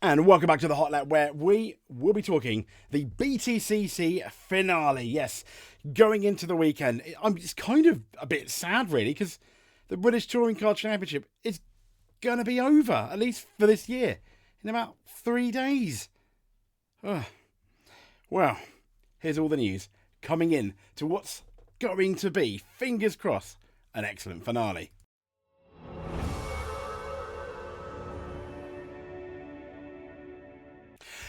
And welcome back to the Hot Lap, where we will be talking the BTCC Finale. Yes, going into the weekend. I'm just kind of a bit sad, really, because the British Touring Car Championship is going to be over, at least for this year, in about 3 days. Well, here's all the news coming in to what's going to be, fingers crossed, an excellent finale.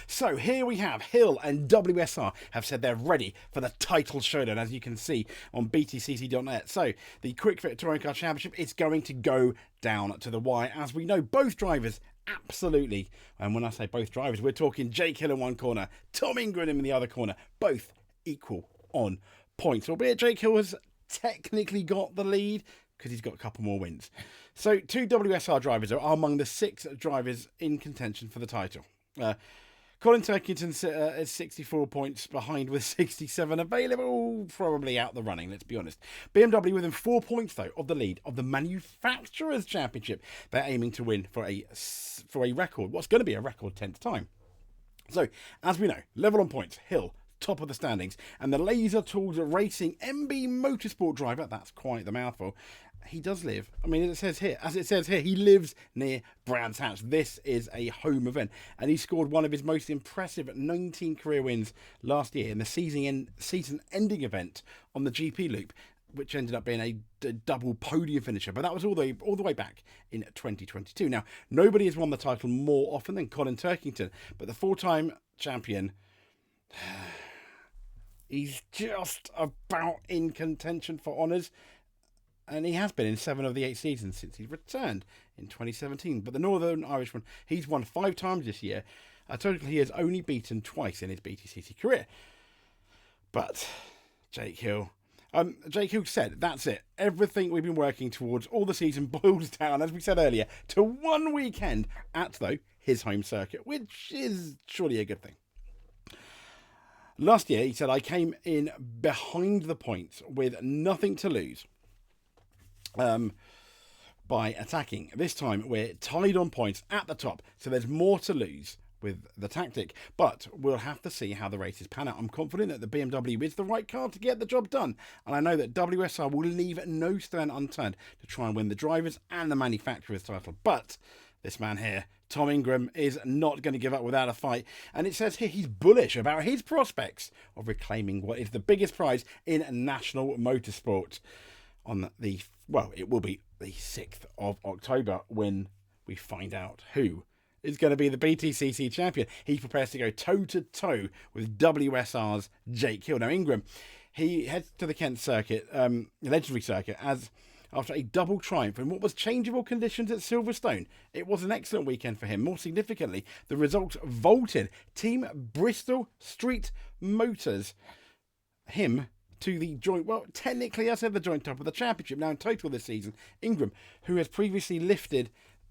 So here we have Hill and WSR have said they're ready for the title showdown, as you can see on btcc.net. So the Quick Fit Touring Car Championship is going to go down to the wire. As we know, both drivers absolutely, and when I say both drivers, we're talking Jake Hill in one corner, Tom Ingram in the other corner, both equal on points. Albeit Jake Hill has technically got the lead because he's got a couple more wins. So 2 WSR drivers are among the 6 drivers in contention for the title. Colin Turkington is 64 points behind with 67 available. Probably out the running, let's be honest. BMW within 4 points, though, of the lead of the Manufacturers' Championship. They're aiming to win for a record, what's going to be a record 10th time. So, as we know, level on points, Hill, top of the standings. And the Laser Tools Racing MB Motorsport driver, that's quite the mouthful, he does live, as it says here, he lives near Brands Hatch. This is a home event, and he scored one of his most impressive 19 career wins last year in the season-ending event on the GP Loop, which ended up being a double podium finisher. But that was all the way back in 2022. Now, nobody has won the title more often than Colin Turkington, but the 4-time champion, he's just about in contention for honours. And he has been in 7 of the 8 seasons since he returned in 2017. But the Northern Irishman, he's won 5 times this year. A total he has only beaten twice in his BTCC career. But Jake Hill said, that's it. Everything we've been working towards all the season boils down, as we said earlier, to one weekend at, though, his home circuit, which is surely a good thing. Last year, he said, I came in behind the points with nothing to lose. By attacking. This time we're tied on points at the top, so there's more to lose with the tactic, but we'll have to see how the races pan out. I'm confident that the BMW is the right car to get the job done, and I know that WSR will leave no stone unturned to try and win the drivers and the manufacturers title. But this man here, Tom Ingram, is not going to give up without a fight, and it says here he's bullish about his prospects of reclaiming what is the biggest prize in national motorsport on it will be the 6th of October when we find out who is going to be the BTCC champion. He prepares to go toe-to-toe with WSR's Jake Hill. Now, Ingram, he heads to the Kent circuit, legendary circuit, as after a double triumph in what was changeable conditions at Silverstone. It was an excellent weekend for him. More significantly, the results vaulted Team Bristol Street Motors, him, to the joint, technically I said the joint top of the championship. Now in total this season, Ingram, who has previously lifted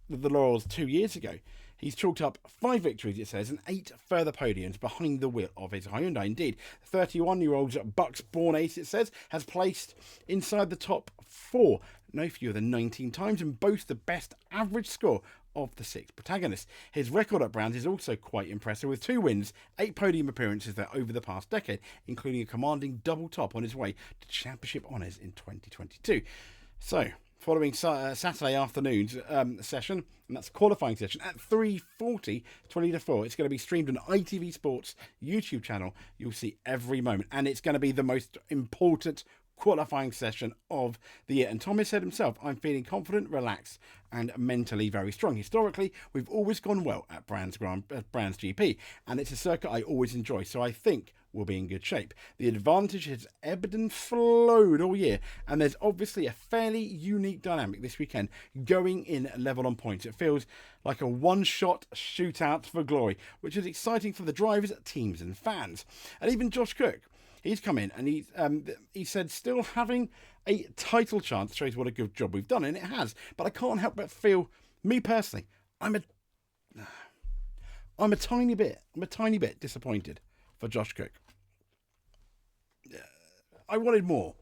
the laurels 2 years ago, he's chalked up 5 victories, it says, and 8 further podiums behind the wheel of his Hyundai. Indeed, 31-year-old Bucks born ace, it says, has placed inside the top 4 no fewer than 19 times and boasts the best average score of the 6 protagonists. His record at Brands is also quite impressive, with 2 wins, 8 podium appearances there over the past decade, including a commanding double top on his way to championship honours in 2022. So, following Saturday afternoon's session, and that's qualifying session, at 3:40, 20 to 4, it's going to be streamed on ITV Sports YouTube channel. You'll see every moment, and it's going to be the most important qualifying session of the year. And Thomas said himself, I'm feeling confident, relaxed, and mentally very strong. Historically, we've always gone well at Brands GP, and it's a circuit I always enjoy, so I think we'll be in good shape. The advantage has ebbed and flowed all year, and there's obviously a fairly unique dynamic this weekend going in level on points. It feels like a one-shot shootout for glory, which is exciting for the drivers, teams, and fans. And even Josh Cook, he's come in and he said still having a title chance shows what a good job we've done, and it has. But I can't help but feel, me personally, I'm a tiny bit disappointed for Josh Cook. I wanted more,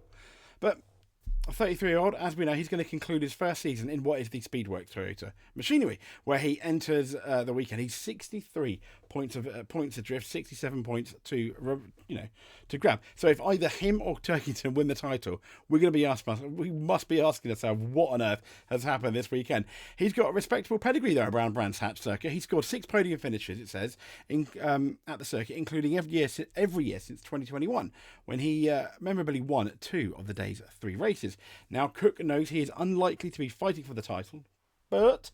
but 33-year-old, as we know, he's going to conclude his first season in what is the Speedworks Toyota machinery, where he enters the weekend. He's 63 points adrift, 67 points to grab. So if either him or Turkington win the title, we must be asking ourselves what on earth has happened this weekend. He's got a respectable pedigree there around Brands Hatch circuit. He scored 6 podium finishes, it says, at the circuit, including every year since 2021, when he memorably won 2 of the day's 3 races. Now, Cook knows he is unlikely to be fighting for the title, but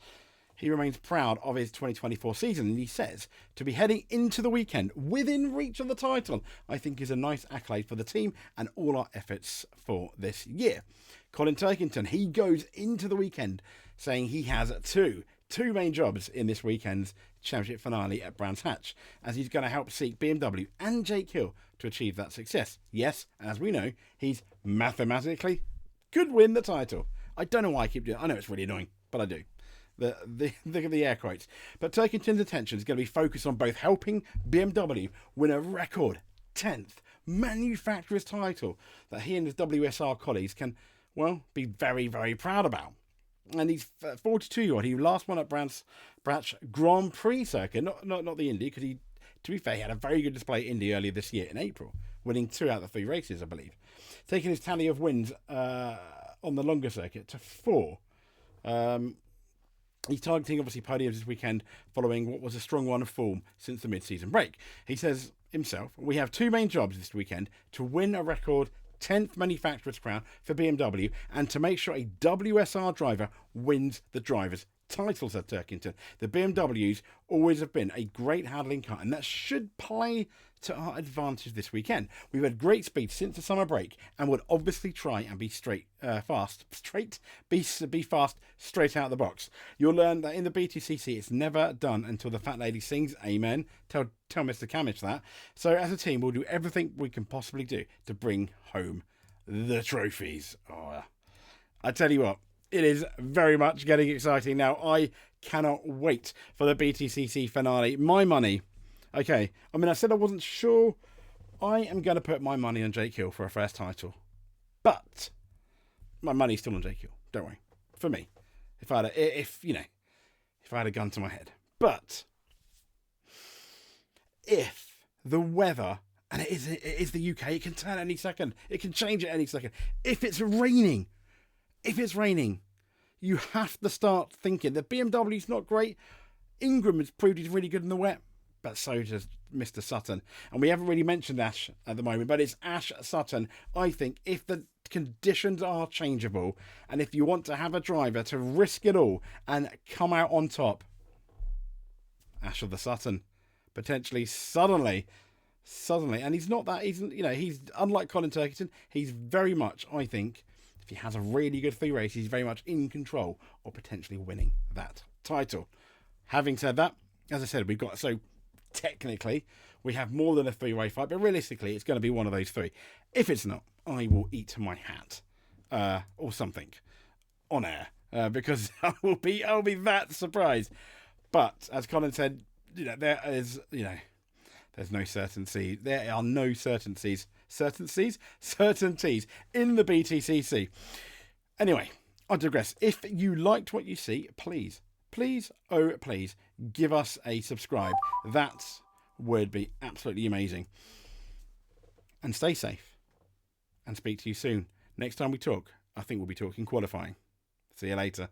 he remains proud of his 2024 season, and he says to be heading into the weekend within reach of the title, I think is a nice accolade for the team and all our efforts for this year. Colin Turkington, he goes into the weekend saying he has two main jobs in this weekend's championship finale at Brands Hatch, as he's going to help seek BMW and Jake Hill to achieve that success. Yes, as we know, he's mathematically could win the title. I don't know why I keep doing it. I know it's really annoying, but I do. The air quotes. But Turkington's attention is going to be focused on both helping BMW win a record 10th manufacturer's title that he and his WSR colleagues can, well, be very, very proud about. And he's 42-year-old. He last won at Branch Grand Prix circuit, not the Indy, because to be fair, he had a very good display at Indy earlier this year in April, winning 2 out of the 3 races, I believe. Taking his tally of wins on the longer circuit to 4. He's targeting, obviously, podiums this weekend following what was a strong run of form since the mid-season break. He says himself, we have 2 main jobs this weekend: to win a record 10th manufacturer's crown for BMW and to make sure a WSR driver wins the driver's title, said Turkington. The BMWs always have been a great handling car, and that should play to our advantage this weekend. We've had great speed since the summer break and would obviously try and be fast straight out of the box. You'll learn that in the BTCC it's never done until the fat lady sings amen. Tell Mr. Camich that. So as a team, we'll do everything we can possibly do to bring home the trophies. Oh, I tell you what, it is very much getting exciting now. I cannot wait for the BTCC finale. My money. Okay, I mean, I said I wasn't sure. I am going to put my money on Jake Hill for a first title. But my money's still on Jake Hill. Don't worry. For me. If I had a gun to my head. But if the weather, and it is the UK, it can turn any second. It can change at any second. If it's raining, you have to start thinking the BMW's not great. Ingram has proved he's really good in the wet, but so does Mr. Sutton. And we haven't really mentioned Ash at the moment, but it's Ash Sutton. I think if the conditions are changeable, and if you want to have a driver to risk it all and come out on top, Ash of the Sutton, potentially suddenly, and he's unlike Colin Turkington, he's very much, I think, if he has a really good 3 race, he's very much in control of potentially winning that title. Having said that, as I said, technically, we have more than a 3-way fight, but realistically, it's going to be one of those 3. If it's not, I will eat my hat or something on air because I'll be that surprised. But as Colin said, there's no certainty. There are no certainties in the BTCC. Anyway, I digress. If you liked what you see, please, give us a subscribe. That would be absolutely amazing. And stay safe. And speak to you soon. Next time we talk, I think we'll be talking qualifying. See you later.